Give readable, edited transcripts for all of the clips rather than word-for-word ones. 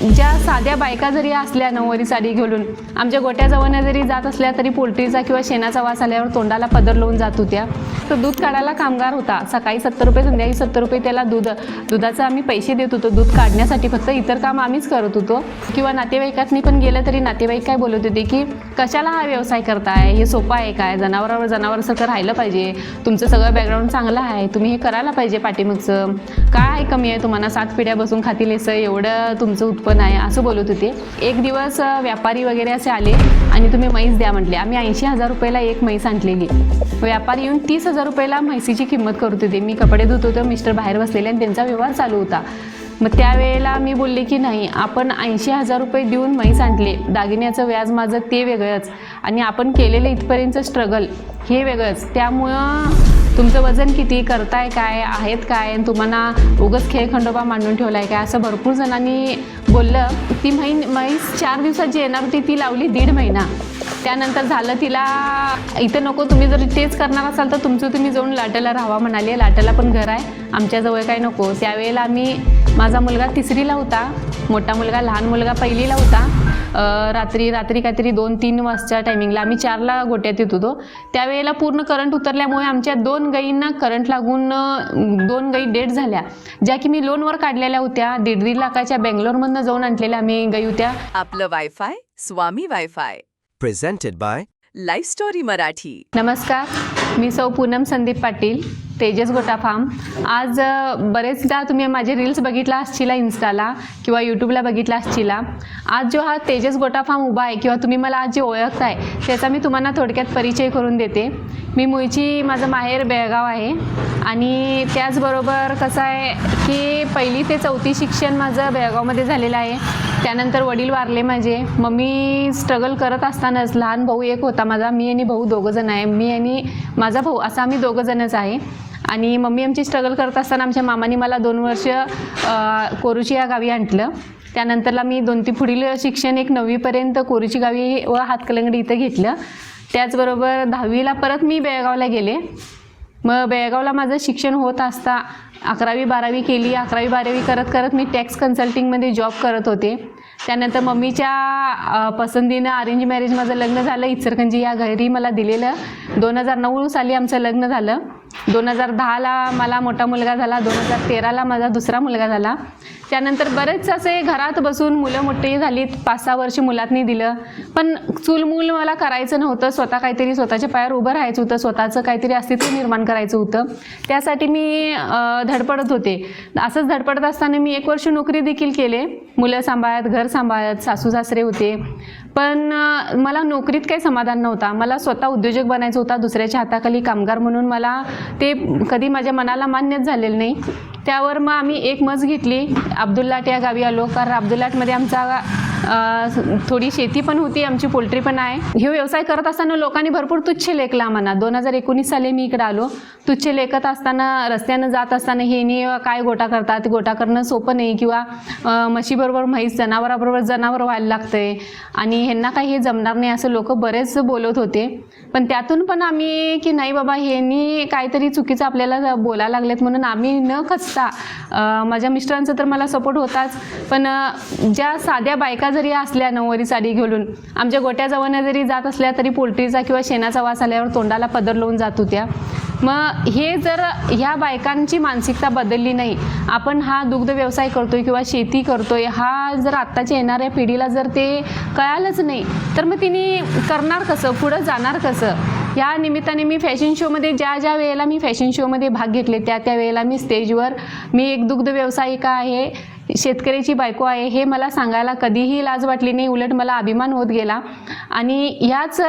ज्या साध्या बायका जरी असल्या नऊवारी साडी घालून आमच्या गोट्याजवळ जरी जात असल्या तरी पोल्ट्रीचा किंवा शेणाचा वास आल्यावर तोंडाला पदर लावून जात होत्या. तो दूध काढायला कामगार होता. सकाळी 70 रुपये, संध्याकाळी 70 रुपये त्याला दुधाचं आम्ही पैसे देत होतो दूध काढण्यासाठी. फक्त इतर काम आम्हीच करत होतो. किंवा नातेवाईकातनी पण गेलं तरी नातेवाईक काय बोलत होते की कशाला हा व्यवसाय करताय, हे सोपं आहे काय, जनावरांसारखं राहिलं पाहिजे, तुमचं सगळं बॅकग्राऊंड चांगलं आहे, तुम्ही हे करायला पाहिजे, पाठीमागचं काय कमी आहे तुम्हाला, 7 पिढ्या बसून खातील असं एवढं तुमचं उत्पन्न आहे असं बोलत होते. एक दिवस व्यापारी वगैरे असे आले आणि तुम्ही म्हैस द्या म्हटले. आम्ही 80,000 रुपयाला एक म्हैस आणलेली. व्यापारी येऊन 30,000 रुपयाला म्हैसीची किंमत करत होते. मी कपडे धुत होतो, मिस्टर बाहेर बसलेले आणि त्यांचा व्यवहार चालू होता. मग त्यावेळेला मी बोलले की नाही, आपण 80,000 रुपये देऊन म्हैस आणले, दागिन्याचं व्याज माझं ते वेगळंच आणि आपण केलेलं इथपर्यंतचं स्ट्रगल हे वेगळंच. त्यामुळं तुमचं वजन किती, करताय काय, आहेत काय, तुम्हाला उगाच खेळ खंडोबा मांडून ठेवला आहे काय, असं भरपूर जणांनी बोललं. ती म्हैस 4 दिवसाची येणार होती, ती लावली 1.5 महिना. त्यानंतर झालं तिला इथं नको, तुम्ही जर तेच करणार असाल तर तुमचं तुम्ही जाऊन लाटाला राहावा म्हणाले. लाटाला पण घर आहे, आमच्याजवळ काय नको. त्यावेळेला माझा मुलगा 3रीला होता, मोठा मुलगा, लहान मुलगा 1लीला होता. रात्री काहीतरी 2-3 वाजच्या टायमिंगला आम्ही 4ला गोट्यात येत होतो. त्यावेळेला पूर्ण करंट उतरल्यामुळे आमच्या 2 गायींना करंट लागून 2 गायी डेड झाल्या, ज्या की मी लोनवर काढलेल्या होत्या. 1.5 लाखाच्या बेंगलोरमधनं जाऊन आणलेल्या आम्ही गायी होत्या. आपलं wifi Swami wifi Presented by life story Marathi. नमस्कार, मी सौ पूनम संदीप पाटील, तेजस गोटा फार्म. आज बरेचदा तुम्ही माझे रील्स बघितला असशीला इन्स्टाला किंवा यूट्यूबला बघितला असशीला. आज जो हा तेजस गोटा फार्म उभा आहे किंवा तुम्ही मला आज जे ओळखताय त्याचा मी तुम्हाला थोडक्यात परिचय करून देते. मी मूळची, माझं माहेर बेळगाव आहे आणि त्याचबरोबर कसं आहे की 1ली ते 4थी शिक्षण माझं बेळगावमध्ये झालेलं आहे. त्यानंतर वडील वारले माझे. मम्मी स्ट्रगल करत असतानाच, लहान भाऊ एक होता माझा, मी आणि भाऊ 2 जण आहे, मी आणि माझा भाऊ असं आम्ही 2 जणच आहे. आणि मम्मी आमची स्ट्रगल करत असताना आमच्या मामाने मला 2 वर्ष कोरुची या गावी आणलं. त्यानंतरला मी 2ती पुढील शिक्षण 9वीपर्यंत कोरुची गावी व हातकलंगडी इथं घेतलं. त्याचबरोबर 10वीला परत मी बेळगावला गेले. मग बेळगावला माझं शिक्षण होत असता 11वी 12वी केली. 11वी 12वी करत करत मी टॅक्स कन्सल्टिंगमध्ये जॉब करत होते. त्यानंतर मम्मीच्या पसंतीनं अरेंज मॅरेज माझं लग्न झालं. इचलकरंजी या घरी मला दिलेलं. 2009 साली आमचं लग्न झालं. 2010ला मला मोठा मुलगा झाला. 2013ला माझा दुसरा मुलगा झाला. त्यानंतर बरेच असे घरात बसून मुलं मोठी झालीत. 5-6 वर्ष मुलातनी दिलं. पण चूलमूल मला करायचं नव्हतं. स्वतः काहीतरी स्वतःच्या पायावर उभं राहायचं होतं. स्वतःचं काहीतरी अस्तित्व निर्माण करायचं होतं. त्यासाठी मी धडपडत होते. असंच धडपडत असताना मी 1 वर्ष नोकरी देखील केले. मुलं सांभाळत, घर सांभाळत, सासू सासरे होते. पण मला नोकरीत काही समाधान नव्हता. मला स्वतः उद्योजक बनायचं होता. दुसऱ्याच्या हाताखाली कामगार म्हणून मला ते कधी माझ्या मनाला मान्यच झालेलं नाही. त्यावर मग आम्ही एक मस घेतली. अब्दुल्लाट या गावी आलो, कारण अब्दुल्लाटमध्ये आमचा थोडी शेती पण होती, आमची पोल्ट्री पण आहे. हे व्यवसाय करत असताना लोकांनी भरपूर तुच्छ लेखला म्हणा. 2019 साली मी इकडे आलो. तुच्छ लेखत असताना, रस्त्यानं जात असताना हे काय गोटा करतात, गोटा करणं सोपं नाही, किंवा म्हशीबरोबर म्हैस, जनावराबरोबर जनावर व्हायला लागतंय आणि ह्यांना काही हे जमणार नाही असं लोक बरेच बोलत होते. पण त्यातून पण आम्ही की नाही बाबा, ह्यांनी काहीतरी चुकीचं आपल्याला बोलायला लागलेत म्हणून आम्ही न खचता, माझ्या मिस्टरांचा तर मला सपोर्ट होताच, पण ज्या साध्या बायका जरी असल्या नऊवारी साडी घालून आमच्या गोट्याजवळ जरी जात असल्या तरी पोल्ट्रीचा किंवा शेणाचा वास आल्यावर तोंडाला पदर लावून जात होत्या. मग हे जर ह्या बायकांची मानसिकता बदलली नाही, आपण हा दुग्ध व्यवसाय करतोय किंवा शेती करतोय, हा जर आत्ताच्या येणाऱ्या पिढीला जर ते कळालंच नाही तर मग तिने करणार कसं, पुढं जाणार कसं. या निमित्ताने मी फॅशन शोमध्ये ज्या वेळेला मी फॅशन शोमध्ये भाग घेतले त्या वेळेला मी स्टेजवर, मी एक दुग्ध व्यावसायिका आहे, शेतकऱ्याची बायको आहे, हे मला सांगायला कधीही लाज वाटली नाही. उलट मला अभिमान होत गेला आणि ह्याच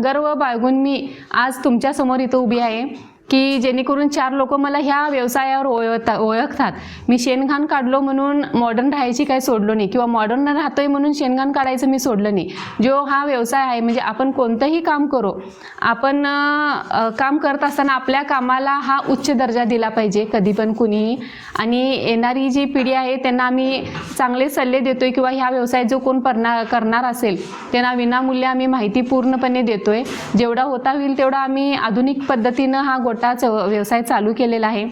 गर्व बाळगून मी आज तुमच्यासमोर इथं उभी आहे की जेणेकरून 4 लोक मला ह्या व्यवसायावर ओळखतात. मी शेणघाण काढलो म्हणून मॉडर्न राहायची काही सोडलो नाही, किंवा मॉडर्न राहतोय म्हणून शेणघाण काढायचं मी सोडलं नाही. जो हा व्यवसाय आहे, म्हणजे आपण कोणतंही काम करू, आपण काम करत असताना आपल्या कामाला हा उच्च दर्जा दिला पाहिजे कधी पण कुणीही. आणि येणारी जी पिढी आहे त्यांना आम्ही चांगले सल्ले देतोय, किंवा ह्या व्यवसायात जो कोण करणार असेल त्यांना विनामूल्य आम्ही माहिती पूर्णपणे देतोय. जेवढा होता होईल तेवढा आम्ही आधुनिक पद्धतीनं हा गोटाचा व्यवसाय चालू केलेला आहे.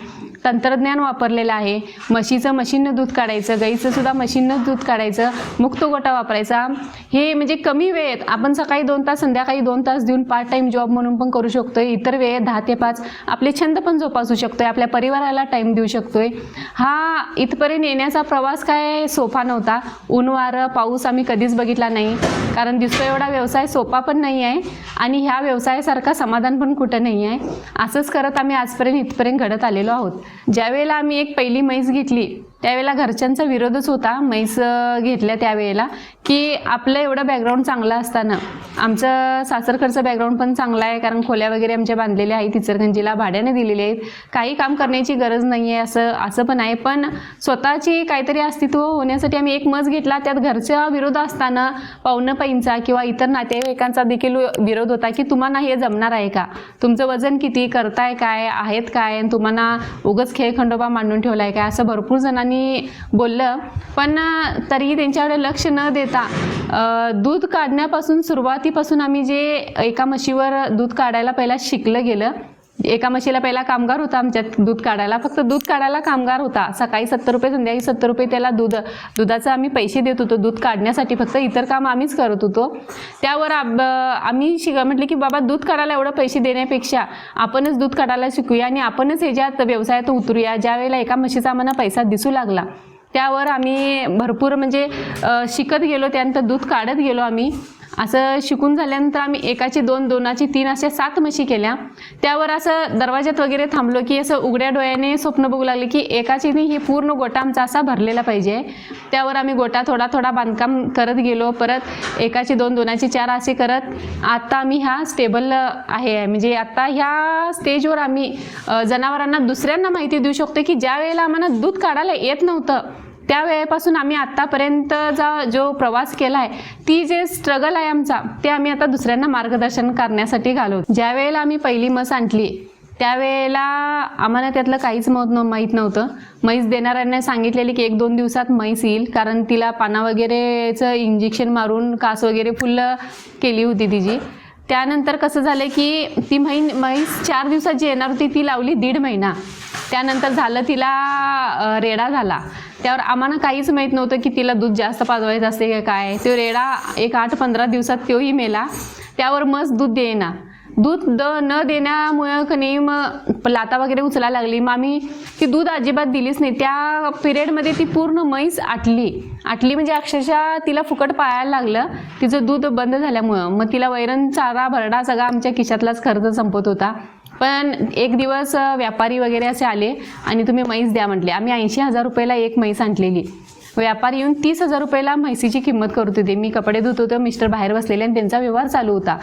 तंत्रज्ञान वापरलेलं आहे. म्हशीचं मशीननं दूध काढायचं, गाईचं सुद्धा मशीननं दूध काढायचं, मुक्त गोटा वापरायचा. हे म्हणजे कमी वेळेत आपण सकाळी 2 तास संध्याकाळी 2 तास देऊन पार्ट टाईम जॉब म्हणून पण करू शकतोय. इतर वेळेत 10 ते 5 आपले छंद पण जोपासू शकतोय, आपल्या परिवाराला टाईम देऊ शकतोय. हा इथपर्यंत येण्याचा प्रवास काय सोपा नव्हता. ऊन वारं पाऊस आम्ही कधीच बघितला नाही, कारण दिसतो एवढा व्यवसाय सोपा पण नाही आहे आणि ह्या व्यवसायासारखा समाधान पण कुठं नाही आहे. असंच करत आम्ही आजपर्यंत इथपर्यंत घडत आलेलो आहोत. ज्यावेळेला आम्ही एक पहिली म्हैस घेतली त्यावेळेला घरच्यांचा विरोधच होता म्हैस घेतल्या त्यावेळेला, की आपलं एवढं बॅकग्राऊंड चांगलं असताना, आमचं सासरकडचं बॅकग्राऊंड पण चांगलं आहे, कारण खोल्या वगैरे आमच्या बांधलेल्या आहेत, इचलकरंजीला भाड्याने दिलेले आहेत, काही काम करण्याची गरज नाही आहे असं पण आहे. पण स्वतःची काहीतरी अस्तित्व होण्यासाठी आम्ही एक म्हस घेतला. त्यात घरचा विरोध असताना पाहुणं किंवा इतर नातेवाईकांचा देखील विरोध होता, की तुम्हाला हे जमणार आहे का, तुमचं वजन किती, करताय काय, आहेत काय, तुम्हाला उगाच खेळ खंडोबा मांडून ठेवलाय काय, असं भरपूर जणांनी बोललं. पण तरीही त्यांच्याकडे लक्ष न देता दूध काढण्यापासून सुरुवातीपासून आम्ही जे एका म्हशीवर दूध काढायला पहिला शिकलं गेलं. एका म्हशीला पहिला कामगार होता आमच्यात दूध काढायला, फक्त दूध काढायला कामगार होता. सकाळी 70 रुपये संध्याकाळी 70 रुपये त्याला दुधाचं आम्ही पैसे देत होतो दूध काढण्यासाठी, फक्त इतर काम आम्हीच करत होतो. त्यावर आम्ही म्हटलं की बाबा दूध काढायला एवढं पैसे देण्यापेक्षा आपणच दूध काढायला शिकूया आणि आपणच ह्याच्यात व्यवसायात उतरूया. ज्यावेळेला एका म्हशीचा आम्हाला पैसा दिसू लागला त्यावर आम्ही भरपूर म्हणजे शिकत गेलो, त्यानंतर दूध काढत गेलो. आम्ही असं शिकून झाल्यानंतर आम्ही एकाची 2, 2ची 3 अशा 7 म्हशी केल्या. त्यावर असं दरवाज्यात वगैरे थांबलो की असं उघड्या डोळ्याने स्वप्न बघू लागले की एकाची नाही, हे पूर्ण गोटा आमचा असा भरलेला पाहिजे. त्यावर आम्ही गोटा थोडा थोडा बांधकाम करत गेलो. परत एकाची 2, 2ची 4 असे करत आता आम्ही ह्या स्टेबल आहे. म्हणजे आता ह्या स्टेजवर आम्ही जनावरांना दुसऱ्यांना माहिती देऊ शकतो की ज्या वेळेला आम्हाला दूध काढायला येत नव्हतं त्या वेळेपासून आम्ही आत्तापर्यंतचा जो प्रवास केला आहे, ती जे स्ट्रगल आहे आमचा, ते आम्ही आता दुसऱ्यांना मार्गदर्शन करण्यासाठी घालवतो. ज्या वेळेला आम्ही पहिली म्हस आणली त्यावेळेला आम्हाला त्यातलं काहीच माहीत नव्हतं. म्हैस देणाऱ्यांना सांगितलेली की 1-2 दिवसात म्हैस येईल, कारण तिला पाना वगैरेचं इंजेक्शन मारून कास वगैरे फुल केली होती तिची. त्यानंतर कसं झालं की ती म्हैस 4 दिवसाची येणार होती, ती लावली 1.5 महिना. त्यानंतर झालं तिला रेडा झाला. त्यावर आम्हाला काहीच माहीत नव्हतं की तिला दूध जास्त पाजवायचं असते का काय. तो रेडा एक 8-15 दिवसात तोही मेला. त्यावर म्हस दूध देईना. दूध न देण्यामुळं कणी मग लाता वगैरे उचलायला लागली. मग आम्ही ती दूध अजिबात दिलीच नाही. त्या पिरियडमध्ये ती पूर्ण म्हैस आटली म्हणजे अक्षरशः तिला फुकट पाळायला लागलं तिचं दूध बंद झाल्यामुळं. मग तिला वैरण चारा भरडा सगळा आमच्या खिशातलाच खर्च संपत होता. पण एक दिवस व्यापारी वगैरे असे आले आणि तुम्ही म्हैस द्या म्हटले. आम्ही 80,000 रुपयाला एक म्हैस आणलेली. व्यापारी येऊन 30,000 रुपयाला म्हैसीची किंमत करत होते. मी कपडे धुत होतो, मिस्टर बाहेर बसलेले आणि त्यांचा व्यवहार चालू होता.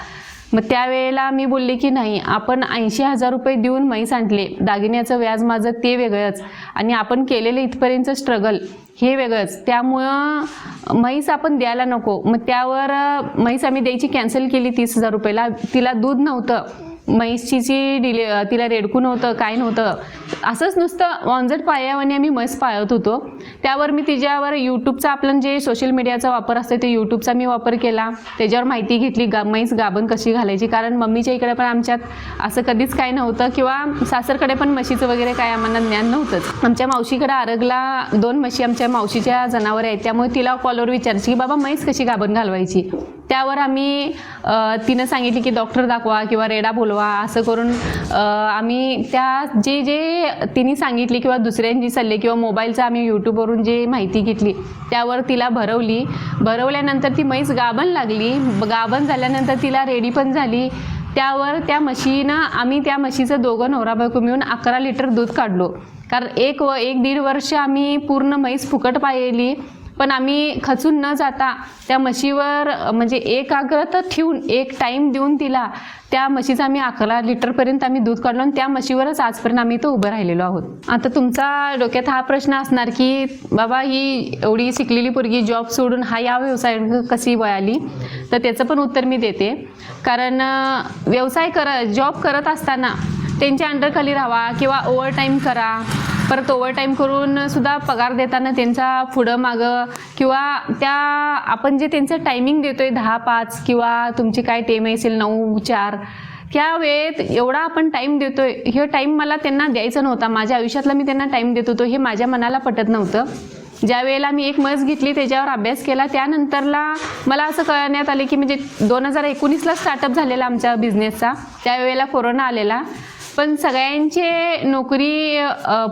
मग त्यावेळेला मी बोलले की नाही, आपण 80,000 रुपये देऊन म्हैस आणले, दागिन्याचं व्याज माझं ते वेगळंच आणि आपण केलेलं इथपर्यंतचं स्ट्रगल हे वेगळंच, त्यामुळं म्हैस आपण द्यायला नको. मग त्यावर म्हैस आम्ही द्यायची कॅन्सल केली 30,000 रुपयाला. तिला दूध नव्हतं, म्हैसची तिला रेडकू नव्हतं, काय नव्हतं, असंच नुसतं वांजट पायावाने आम्ही म्हैस पाळत होतो. त्यावर मी तिच्यावर यूट्यूबचा आपलं जे सोशल मीडियाचा वापर असतो ते यूट्यूबचा मी वापर केला. त्याच्यावर माहिती घेतली म्हैस गाभण कशी घालायची, कारण मम्मीच्या इकडे पण आमच्यात असं कधीच काय नव्हतं किंवा सासरकडे पण म्हशीचं वगैरे काय आम्हाला ज्ञान नव्हतंच. आमच्या मावशीकडे आरगला 2 म्हशी आमच्या मावशीच्या जनावर आहेत, त्यामुळे तिला कॉलवर विचारायची की बाबा म्हैस कशी गाभण घालवायची. त्यावर आम्ही तिनं सांगितली की डॉक्टर दाखवा किंवा रेडा बोलवा. असं करून आम्ही त्या जे तिने सांगितली किंवा दुसऱ्यांची सल्ले किंवा मोबाईलचा आम्ही यूट्यूबवरून जे माहिती घेतली त्यावर तिला भरवल्यानंतर ती म्हैस गाभण लागली. गाभण झाल्यानंतर तिला रेडी पण झाली. त्यावर त्या म्हशीनं आम्ही त्या म्हशीचं दोघं नवरा बायको मिळून 11 लिटर दूध काढलो. कारण 1-1.5 वर्ष आम्ही पूर्ण म्हैस फुकट पाळली. पण आम्ही खचून न जाता त्या म्हशीवर म्हणजे एकाग्रता ठेवून एक टाईम देऊन तिला त्या म्हशीचं आम्ही 11 लिटरपर्यंत आम्ही दूध काढलो आणि त्या म्हशीवरच आजपर्यंत आम्ही तो उभं राहिलेलो आहोत. आता तुमचा डोक्यात हा प्रश्न असणार की बाबा ही एवढी शिकलेली पोरगी जॉब सोडून या व्यवसायात कशी वळाली, तर त्याचं पण उत्तर मी देते. कारण जॉब करत असताना त्यांच्या अंडरखाली राहावा किंवा ओव्हरटाईम करा, परत ओव्हरटाईम करून सुद्धा पगार देताना त्यांचा पुढं मागं किंवा त्या आपण जे त्यांचं टायमिंग देतोय 10-5 किंवा तुमची काय टाईम असेल 9-4, त्या वेळेत एवढा आपण टाईम देतोय, हे टाईम मला त्यांना द्यायचा नव्हता. माझ्या आयुष्यातला मी त्यांना टाईम देत होतो हे माझ्या मनाला पटत नव्हतं. ज्या वेळेला मी एक मस घेतली, त्याच्यावर अभ्यास केला, त्यानंतरला मला असं कळण्यात आले की म्हणजे 2019ला स्टार्टअप झालेला आमच्या बिझनेसचा. त्यावेळेला कोरोना आलेला. पण सगळ्यांचे नोकरी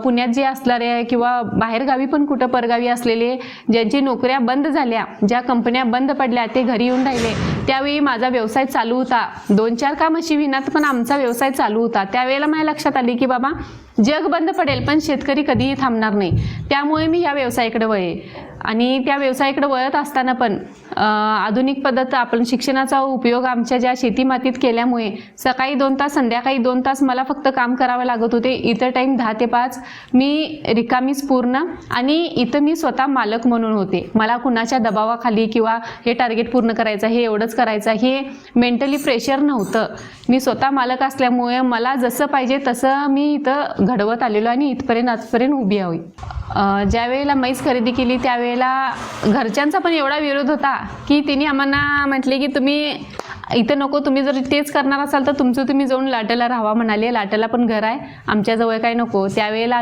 पुण्यात जे असणारे किंवा बाहेरगावी पण कुठं परगावी असलेले ज्यांची नोकऱ्या बंद झाल्या, ज्या कंपन्या बंद पडल्या, ते घरी येऊन राहिले. त्यावेळी माझा व्यवसाय चालू होता. 2-4 काम अशी विनात, पण आमचा व्यवसाय चालू होता. त्यावेळेला माझ्या लक्षात आली की बाबा जग बंद पडेल पण शेतकरी कधीही थांबणार नाही. त्यामुळे मी ह्या व्यवसायाकडे वळे. आणि त्या व्यवसायाकडे वळत असताना पण आधुनिक पद्धत आपण शिक्षणाचा उपयोग आमच्या ज्या शेतीमातीत केल्यामुळे सकाळी 2 तास संध्याकाळी 2 तास मला फक्त काम करावं लागत होते. इतर टाईम 10 ते 5 मी रिकामीच पूर्ण. आणि इथं मी स्वतः मालक म्हणून होते. मला कुणाच्या दबावाखाली किंवा हे टार्गेट पूर्ण करायचं, हे एवढंच करायचं, हे मेंटली प्रेशर नव्हतं. मी स्वतः मालक असल्यामुळे मला जसं पाहिजे तसं मी इथं घडवत आलेलो आणि आजपर्यंत उभी आहे. ज्या वेळेला म्हैस खरेदी केली त्यावेळेला घरच्यांचा पण एवढा विरोध होता की तिने आम्हाला म्हटले की तुम्ही इथं नको, तुम्ही जर तेच करणार असाल तर तुमचं तुम्ही जाऊन लाटेला राहावा म्हणाले. लाटेला पण घर आहे, आमच्याजवळ काय नको. त्यावेळेला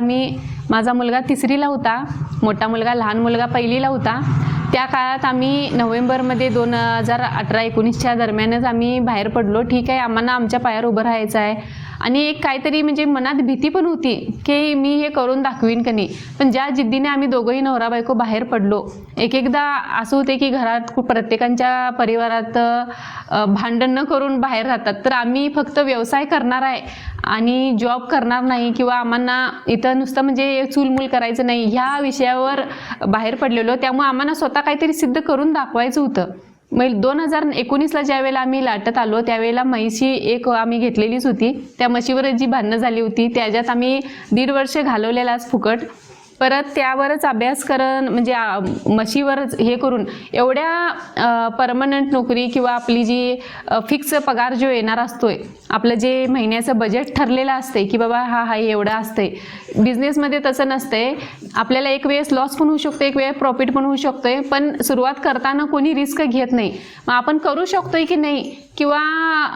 माझा मुलगा 3रीला होता, मोठा मुलगा, लहान मुलगा 1लीला होता. त्या काळात आम्ही नोव्हेंबरमध्ये 2018-19च्या दरम्यानच आम्ही बाहेर पडलो. ठीक आहे, आम्हाला आमच्या पायावर उभं राहायचं आहे. आणि एक काहीतरी म्हणजे मनात भीती पण होती की मी हे करून दाखवीन का नाही. पण ज्या जिद्दीने आम्ही दोघंही नवरा बायको बाहेर पडलो. एकदा असं होते की घरात प्रत्येकांच्या परिवारात भांडण न करून बाहेर राहतात, तर आम्ही फक्त व्यवसाय करणार आहे आणि जॉब करणार नाही किंवा आम्हाला इथं नुसतं म्हणजे चूलमूल करायचं नाही, ह्या विषयावर बाहेर पडलेलो. त्यामुळे आम्हाला स्वतः काहीतरी सिद्ध करून दाखवायचं होतं. मग 2019ला ज्या वेळेला आम्ही लाटत आलो त्यावेळेला म्हैशी एक आम्ही घेतलेलीच होती. त्या म्हशीवर जी भांडणं झाली होती त्याच्यात आम्ही 1.5 वर्ष घालवलेलाच फुकट. परत त्यावरच अभ्यास करून म्हणजे म्हशीवरच हे करून एवढ्या परमनंट नोकरी किंवा आपली जी फिक्स पगार जो येणार असतोय, आपलं जे महिन्याचं बजेट ठरलेलं असते की बाबा हा एवढं असते. बिझनेसमध्ये तसं नसतंय. आपल्याला एक वेळेस लॉस पण होऊ शकतो, एक वेळ प्रॉफिट पण होऊ शकतोय. पण सुरुवात करताना कोणी रिस्क घेत नाही. मग आपण करू शकतोय की नाही किंवा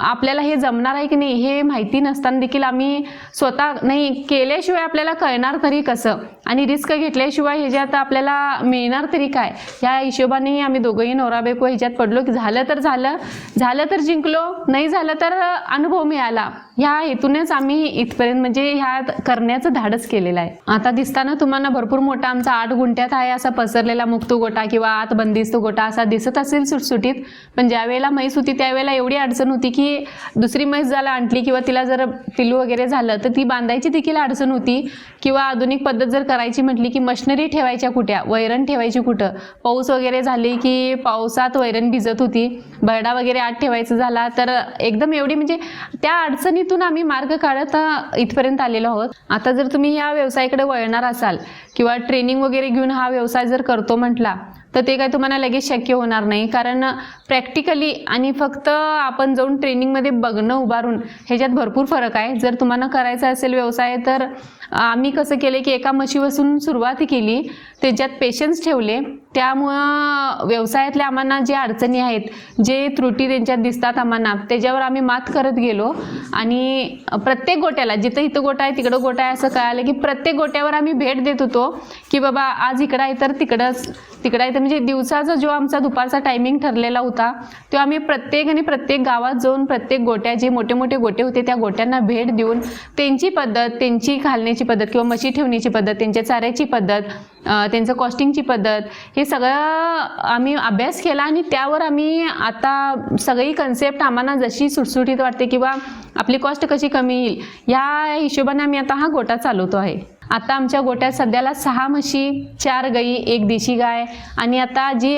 आपल्याला हे जमणार आहे की नाही हे माहिती नसताना देखील आम्ही स्वतः नाही केल्याशिवाय आपल्याला कळणार तरी कसं, आणि रिस्क घेतल्याशिवाय ह्याच्यात आपल्याला मिळणार तरी काय, ह्या हिशोबाने आम्ही दोघंही नवरा बायको ह्याच्यात पडलो की झालं तर जिंकलो, नाही झालं तर अनुभव मिळाला. ह्या हेतूनच आम्ही इथपर्यंत म्हणजे ह्या करण्याचं धाडस केलेलं आहे. आता दिसताना तुम्हाला भरपूर मोठा आमचा 8 गुंठ्यात आहे असा पसरलेला मुक्त गोटा किंवा आत बंदिस्त गोटा असा दिसत असेल सुटसुटीत. पण ज्या वेळेला म्हैस होती त्यावेळेला एवढी अडचण होती की दुसरी म्हैस झाला आणली किंवा तिला जर पिल्लू वगैरे झालं तर ती बांधायची देखील अडचण होती. किंवा आधुनिक पद्धत जर करायची म्हटली की मशिनरी ठेवायच्या कुठ्या, वैरण ठेवायची कुठं, पाऊस वगैरे झाले की पावसात वैरण भिजत होती, बरडा वगैरे आत ठेवायचं झाला तर एकदम एवढी म्हणजे त्या अडचणीतून आम्ही मार्ग काढत इथपर्यंत आलेलो आहोत. आता जर तुम्ही या व्यवसायाकडे वळणार असाल किंवा ट्रेनिंग वगैरे घेऊन हा व्यवसाय जर करतो म्हटला तर ते काय तुम्हाला लगेच शक्य होणार नाही. कारण प्रॅक्टिकली आणि फक्त आपण जाऊन ट्रेनिंगमध्ये बघणं उभारून ह्याच्यात भरपूर फरक आहे. जर तुम्हाला करायचा असेल व्यवसाय तर आम्ही कसं केलं की एका म्हशीपासून सुरुवात केली, त्याच्यात पेशन्स ठेवले. त्यामुळं व्यवसायातल्या आम्हाला जे अडचणी आहेत, जे त्रुटी त्यांच्यात दिसतात आम्हाला, त्याच्यावर आम्ही मात करत गेलो. आणि प्रत्येक गोट्याला जिथं इथं गोटा आहे तिकडं गोटा आहे असं कळालं की प्रत्येक गोट्यावर आम्ही भेट देत होतो की बाबा आज इकडं आहे तर तिकडं आहे. तर म्हणजे दिवसाचा जो आमचा दुपारचा टायमिंग ठरलेला होता तो आम्ही प्रत्येक गावात जाऊन प्रत्येक गोट्या जे मोठे मोठे गोटे होते त्या गोट्यांना भेट देऊन त्यांची पद्धत, त्यांची घालण्याची पद्धत किंवा म्हशी ठेवण्याची पद्धत, त्यांच्या चाऱ्याची पद्धत, त्यांचं कॉस्टिंगची पद्धत, हे सगळं आम्ही अभ्यास केला. आणि त्यावर आम्ही आता सगळी कन्सेप्ट आम्हाला जशी सुटसुटीत वाटते किंवा आपली कॉस्ट कशी कमी येईल या हिशोबाने आम्ही आता हा गोटा चालवतो आहे. आता आमच्या गोट्यात सध्याला 6 म्हशी, 4 गाई, 1 देशी गाय आणि आता जी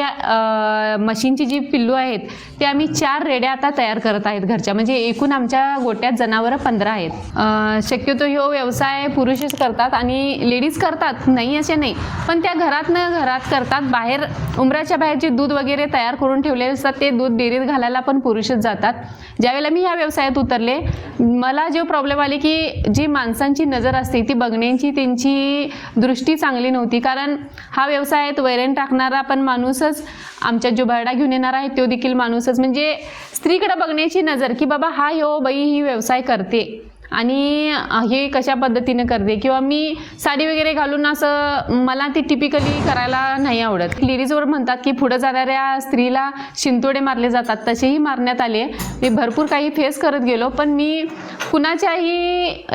म्हशींची जी पिल्लू आहेत ते आम्ही 4 रेड्या आता तयार करत आहेत घरच्या. म्हणजे एकूण आमच्या गोट्यात जनावरं 15 आहेत. शक्यतो ह्यो व्यवसाय पुरुषच करतात आणि लेडीज करतात, नाही असे नाही, पण त्या घरात करतात. बाहेर उमराच्या बाहेर जे दूध वगैरे तयार करून ठेवलेले असतात ते दूध डेअरीत घालायला पण पुरुषच जातात. ज्यावेळेला मी ह्या व्यवसायात उतरले मला जो प्रॉब्लेम आले की जी माणसांची नजर असते ती बघण्याची त्यांची दृष्टी चांगली नव्हती. कारण हा व्यवसायात वैरण टाकणारा पण माणूसच, आमच्यात जो भरडा घेऊन येणार आहे तो देखील माणूसच. म्हणजे स्त्रीकडे बघण्याची नजर की बाबा हा बाई ही व्यवसाय करते आणि हे कशा पद्धतीने करते, किंवा मी साडी वगैरे घालून असं मला ते टिपिकली करायला नाही आवडत. लेडीजवर म्हणतात की पुढे जाणाऱ्या स्त्रीला शिंतोडे मारले जातात, तसेही मारण्यात आले. मी भरपूर काही फेस करत गेलो, पण मी कुणाच्याही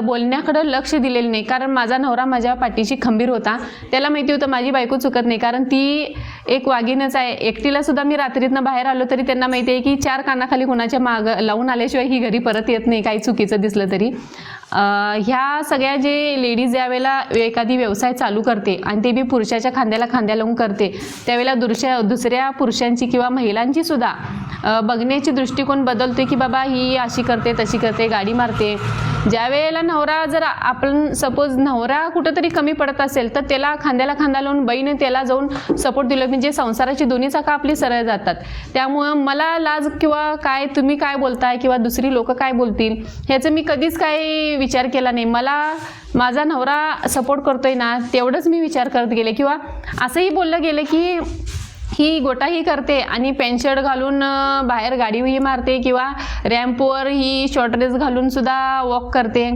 बोलण्याकडं लक्ष दिलेलं नाही. कारण माझा नवरा माझ्या पाठीशी खंबीर होता. त्याला माहिती होतं माझी बायको चुकत नाही, कारण ती एक वाघीणच आहे. एकटीला सुद्धा मी रात्रीतनं बाहेर आलो तरी त्यांना माहिती आहे की 4 कानाखाली कुणाच्या माग लावून आल्याशिवाय ही घरी परत येत नाही, काही चुकीचं दिसलं तरी. ह्या सगळ्या जे लेडीज यावेळेला एखादी व्यवसाय चालू करते आणि ते बी पुरुषाच्या खांद्याला खांद्या लावून करते, त्यावेळेला दुसऱ्या पुरुषांची किंवा महिलांची सुद्धा बघण्याची दृष्टिकोन बदलते की बाबा ही अशी करते तशी करते, गाडी मारते. ज्या वेळेला नवरा, जर आपण सपोज नवरा कुठंतरी कमी पडत असेल तर त्याला खांद्याला खांदा लावून बाईने त्याला जाऊन सपोर्ट दिलं, म्हणजे संसाराची दोन्ही चाकं आपली सरळ जातात. त्यामुळं मला लाज किंवा काय तुम्ही काय बोलताय किंवा दुसरी लोक काय बोलतील ह्याचं मी कधीच काही विचार केला नाही. मला माझा नवरा सपोर्ट करतोय ना तेवढंच मी विचार करत गेले. किंवा असंही बोललं गेलं की ही गोटाही करते आणि पॅन्ट शर्ट घालून बाहेर गाडीही मारते, किंवा रॅम्पवर ही शॉर्ट ड्रेस घालून सुद्धा वॉक करते.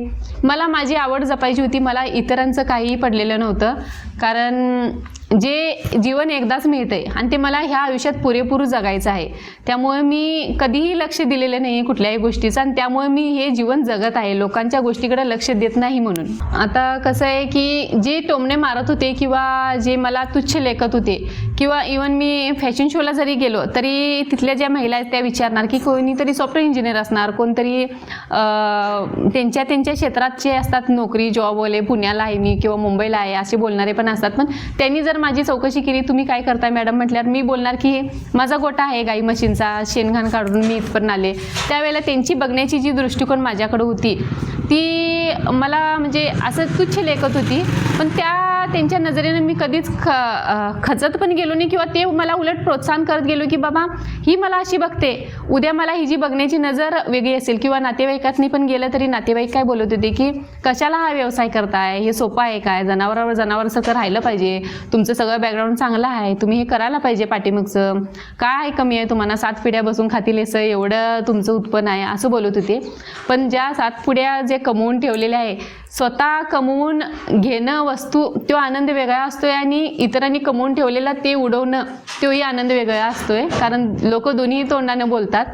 मला माझी आवड जपायची होती, मला इतरांचं काहीही पडलेलं नव्हतं. कारण जे जीवन एकदाच मिळतंय आणि ते मला ह्या आयुष्यात पुरेपूर जगायचं आहे. त्यामुळे मी कधीही लक्ष दिलेलं नाही कुठल्याही गोष्टीचं, आणि त्यामुळे मी हे जीवन जगत आहे, लोकांच्या गोष्टीकडे लक्ष देत नाही म्हणून. आता कसं आहे की जे टोमणे मारत होते किंवा जे मला तुच्छ लेखत होते, किंवा इवन मी फॅशन शोला जरी गेलो तरी तिथल्या ज्या महिला आहेत त्या विचारणार की कोणीतरी सॉफ्टवेअर इंजिनियर असणार, कोणतरी त्यांच्या क्षेत्रात जे असतात नोकरी जॉबवाले, पुण्याला आहे मी किंवा मुंबईला आहे असे बोलणारे पण असतात. पण त्यांनी जर माझी चौकशी केली तुम्ही काय करताय मॅडम म्हटल्यावर मी बोलणार की माझा गोटा आहे गाई म्हशींचा, शेणघाण काढून मी इथपर्यंत आले. त्यावेळेला त्यांची बघण्याची जी दृष्टिकोन माझ्याकडे होती ती मला म्हणजे असं तुच्छ लेखत होती. पण त्यांच्या नजरेनं मी कधीच खचत पण गेलो नाही, किंवा ते मला उलट प्रोत्साहन करत गेलो की बाबा ही मला अशी बघते, उद्या मला ही जी बघण्याची नजर वेगळी असेल. किंवा नातेवाईकातनी पण गेलं तरी नातेवाईक काय बोलत होते की कशाला हा व्यवसाय करताय, हे सोपं आहे काय, जनावरांसारखं राहिलं पाहिजे, तुमचं सगळं बॅकग्राऊंड चांगलं आहे, तुम्ही हे करायला पाहिजे, पाठीमागचं काय कमी आहे, तुम्हाला 7 पिढ्या बसून खातील असं एवढं तुमचं उत्पन्न आहे असं बोलत होते. पण ज्या 7 पिढ्या जे कमवून ठेवलेल्या आहे, स्वतः कमवून घेणं वस्तू तो आनंद वेगळा असतोय, आणि इतरांनी कमवून ठेवलेला ते उडवणं तोही आनंद वेगळा असतोय. कारण लोक दोन्ही तोंडानं बोलतात.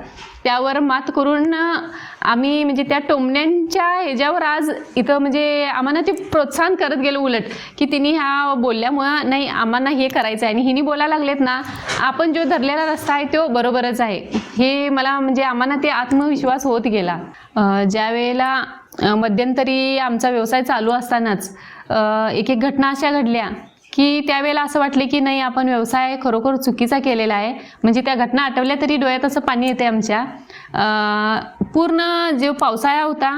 त्यावर मात करून आम्ही म्हणजे त्या टोमण्यांच्या ह्याच्यावर आज इथं म्हणजे आम्हाला ते प्रोत्साहन करत गेलो उलट की तिने ह्या बोलल्यामुळं नाही आम्हाला हे करायचं आहे, आणि हिने बोलायला लागलेत ना आपण जो धरलेला रस्ता आहे तो बरोबरच आहे, हे मला म्हणजे आम्हाला ते आत्मविश्वास होत गेला. ज्या वेळेला मध्यंतरी आमचा व्यवसाय चालू असतानाच एक घटना अशा घडल्या की त्यावेळेला असं वाटले की नाही आपण व्यवसाय खरोखर चुकीचा केलेला आहे. म्हणजे त्या घटना आठवल्या तरी डोळ्यात असं पाणी येते आमच्या. पूर्ण जो पावसाळा होता,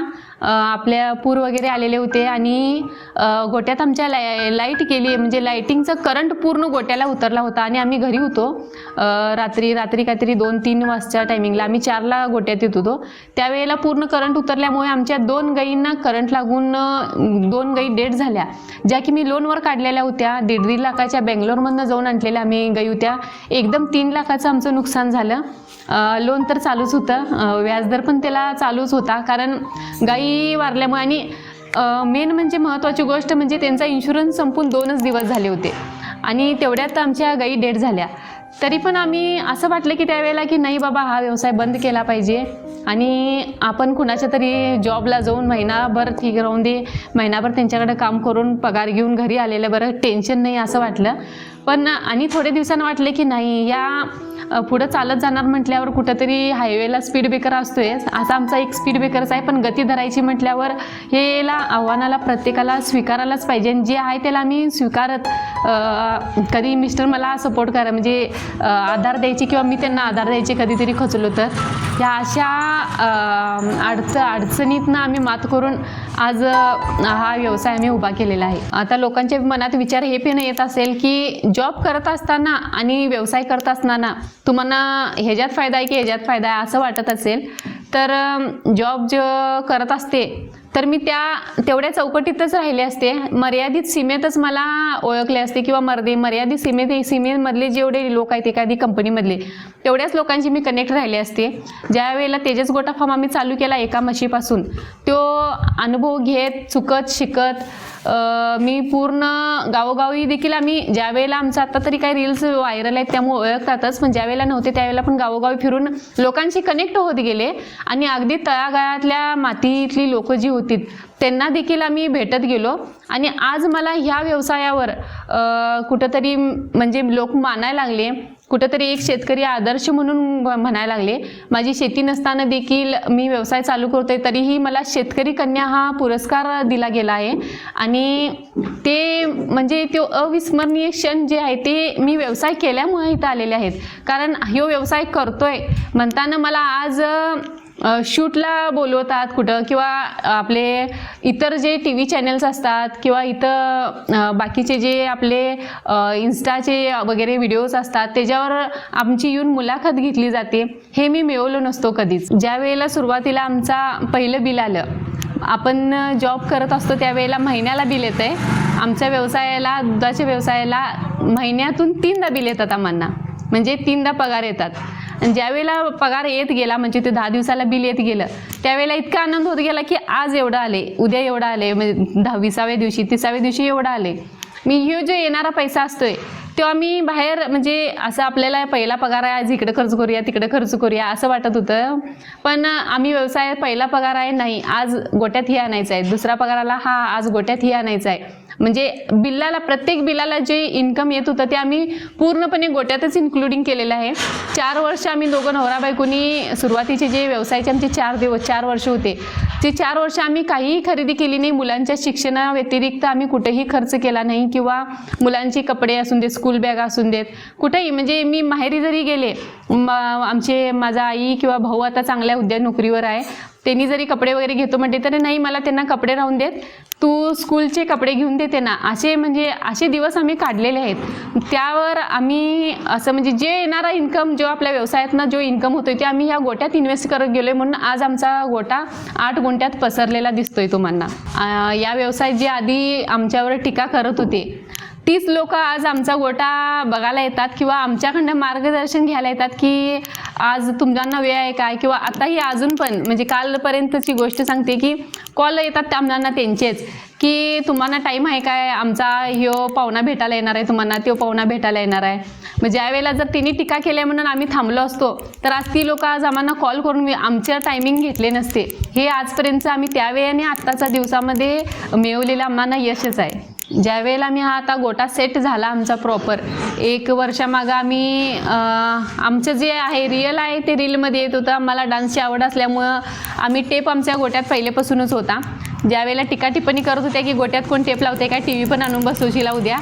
आपल्या पूर वगैरे आलेले होते आणि गोट्यात आमच्या लाईट गेली, म्हणजे लाईटिंगचं करंट पूर्ण गोट्याला उतरला होता आणि आम्ही घरी होतो. रात्री काहीतरी 2-3 वाजच्या टायमिंगला आम्ही 4ला गोट्यात येत होतो. त्यावेळेला पूर्ण करंट उतरल्यामुळे आमच्या 2 गायींना करंट लागून 2 गायी डेड झाल्या, ज्या की मी लोनवर काढलेल्या होत्या. 1.5 लाखाच्या बेंगलोरमधनं जाऊन आणलेल्या आम्ही गायी होत्या. एकदम 3 लाखाचं आमचं नुकसान झालं. लोन तर चालूच होतं, व्याजदर पण त्याला चालूच होता, कारण गायी वारल्यामुळे. आणि मेन म्हणजे महत्त्वाची गोष्ट म्हणजे त्यांचा इन्शुरन्स संपून 2च दिवस झाले होते आणि तेवढ्यात आमच्या गायी डेड झाल्या. तरी पण आम्ही असं वाटलं की त्यावेळेला की नाही बाबा हा व्यवसाय बंद केला पाहिजे आणि आपण कुणाच्या तरी जॉबला जाऊन महिनाभर ठीक राहून दे, महिनाभर त्यांच्याकडे काम करून पगार घेऊन घरी आलेलं बरं, टेन्शन नाही असं वाटलं. पण आणि थोडे दिवसांनी वाटले की नाही या पुढं चालत जाणार म्हटल्यावर कुठंतरी हायवेला स्पीड ब्रेकर असतोय, असा आमचा एक स्पीड ब्रेकरच आहे. पण गती धरायची म्हटल्यावर हेला आव्हानाला प्रत्येकाला स्वीकारायलाच पाहिजे. जे आहे त्याला आम्ही स्वीकारत कधी मिस्टर मला सपोर्ट करा म्हणजे आधार द्यायचे किंवा मी त्यांना आधार द्यायचे कधीतरी खचलो तर. ह्या अशा अडचणीतनं आम्ही मात करून आज हा व्यवसाय आम्ही उभा केलेला आहे. आता लोकांच्या मनात विचार हे पण येत असेल की जॉब करत असताना आणि व्यवसाय करत असताना तुम्हाला ह्याच्यात फायदा आहे की ह्याच्यात फायदा आहे असं वाटत असेल तर जॉब जो करत असते तर मी तेवढ्या चौकटीतच राहिले असते, मर्यादित सीमेतच मला ओळखले असते किंवा मर्यादित सीमेमधले जेवढे लोक आहेत एखादी कंपनीमधले तेवढ्याच लोकांची मी कनेक्ट राहिले असते. ज्या वेळेला तेजस गोटा फार्म आम्ही चालू केला एका म्हशीपासून, तो अनुभव घेत चुकत शिकत मी पूर्ण गावोगावी देखील आम्ही ज्या वेळेला आमचं आता तरी काही रील्स व्हायरल आहेत त्यामुळे ओळखतातच, पण ज्या वेळेला नव्हते त्यावेळेला पण गावोगावी फिरून लोकांशी कनेक्ट होत गेले आणि अगदी तळागाळातल्या मातीतली लोक जी होती त्यांना देखील आम्ही भेटत गेलो. आणि आज मला ह्या व्यवसायावर कुठंतरी म्हणजे लोक मानायला लागले, कुठंतरी एक शेतकरी आदर्श म्हणून म्हणायला लागले. माझी शेती नसताना देखील मी व्यवसाय चालू करतोय, तरीही मला शेतकरी कन्या हा पुरस्कार दिला गेला आहे. आणि ते म्हणजे तो अविस्मरणीय क्षण जे आहे ते मी व्यवसाय केल्यामुळे इथं आलेले आहेत. कारण हा व्यवसाय करतोय म्हणताना मला आज शूटला बोलवतात कुठं, किंवा आपले इतर जे टी व्ही चॅनल्स असतात किंवा इथं बाकीचे जे आपले इन्स्टाचे वगैरे व्हिडिओज असतात त्याच्यावर आमची येऊन मुलाखत घेतली जाते. हे मी मिळवलो नसतो कधीच. ज्या वेळेला सुरुवातीला आमचा पहिलं बिल आलं, आपण जॉब करत असतो त्यावेळेला महिन्याला बिल येतं आहे. आमच्या व्यवसायाला, दुधाच्या व्यवसायाला महिन्यातून 3दा बिल येतात आम्हाला, म्हणजे 3दा पगार येतात. आणि ज्यावेळेला पगार येत गेला म्हणजे ते 10 दिवसाला बिल येत गेलं त्यावेळेला इतका आनंद होत गेला की आज एवढं आले, उद्या एवढं आले, म्हणजे 20व्या दिवशी 30व्या दिवशी एवढं आले. मी ह्यो जो येणारा पैसा असतोय तेव्हा मी बाहेर म्हणजे असं आपल्याला पहिला पगार आहे आज इकडे खर्च करूया तिकडे खर्च करूया असं वाटत होतं. पण आम्ही व्यवसायात पहिला पगार आहे नाही आज गोट्यात ही आणायचं आहे, दुसरा पगाराला हा आज गोट्यात ही आणायचं आहे. म्हणजे बिल्लाला प्रत्येक बिलाला जे इन्कम येत होतं ते आम्ही पूर्णपणे गोट्यातच इन्क्लुडिंग केलेलं आहे. 4 वर्ष आम्ही दोघं नवरा बायकोनी सुरुवातीचे जे व्यवसायाचे आमचे 4 वर्ष होते ते 4 वर्ष आम्ही काहीही खरेदी केली नाही. मुलांच्या शिक्षणाव्यतिरिक्त आम्ही कुठेही खर्च केला नाही किंवा मुलांचे कपडे असून देत, स्कूल बॅग असून देत, कुठेही म्हणजे मी माहेरी जरी गेले, माझा आई किंवा भाऊ आता चांगल्या उद्या नोकरीवर आहे, त्यांनी जरी कपडे वगैरे घेतो म्हणते तरी नाही मला त्यांना कपडे राहून देत, तू स्कूलचे कपडे घेऊन देते ना, असे दिवस आम्ही काढलेले आहेत. त्यावर आम्ही असं म्हणजे जे येणारा इन्कम जो आपल्या व्यवसायातनं जो इन्कम होतोय ते आम्ही ह्या गोट्यात इन्व्हेस्ट करत गेलोय, म्हणून आज आमचा गोटा 8 गुंठ्यात पसरलेला दिसतोय तुम्हाला. या व्यवसायात जे आधी आमच्यावर टीका करत होते तीच लोक आज आमचा गोटा बघायला येतात किंवा आमच्याकडनं मार्गदर्शन घ्यायला येतात की आज तुमच्यांना वेळ आहे काय, किंवा आताही अजून पण म्हणजे कालपर्यंतची गोष्ट सांगते की कॉल येतात आम्हाला त्यांचेच की तुम्हाला टाईम आहे काय, आमचा ह्यो पाहुणा भेटायला येणार आहे, तुम्हाला तो पाहुणा भेटायला येणार आहे. मग ज्या वेळेला जर तिने टीका केल्या म्हणून आम्ही थांबलो असतो तर आज ती लोक आज आम्हाला कॉल करून आमचं टायमिंग घेतले नसते. हे आजपर्यंत आम्ही त्यावेळेने आत्ताच्या दिवसामध्ये मिळवलेलं आम्हाला यशच आहे. ज्या वेळेला आम्ही हा आता गोटा सेट झाला आमचा प्रॉपर 1 वर्षामागं आम्ही आमचं जे आहे रिअल आहे ते रीलमध्ये येत होतं. आम्हाला डान्सची आवड असल्यामुळं आम्ही टेप आमच्या गोट्यात पहिल्यापासूनच होता. ज्या वेळेला टीका टिप्पणी करत होत्या की गोट्यात कोण टेप लावते काय, टी व्ही पण आणून बसवशीला उद्या,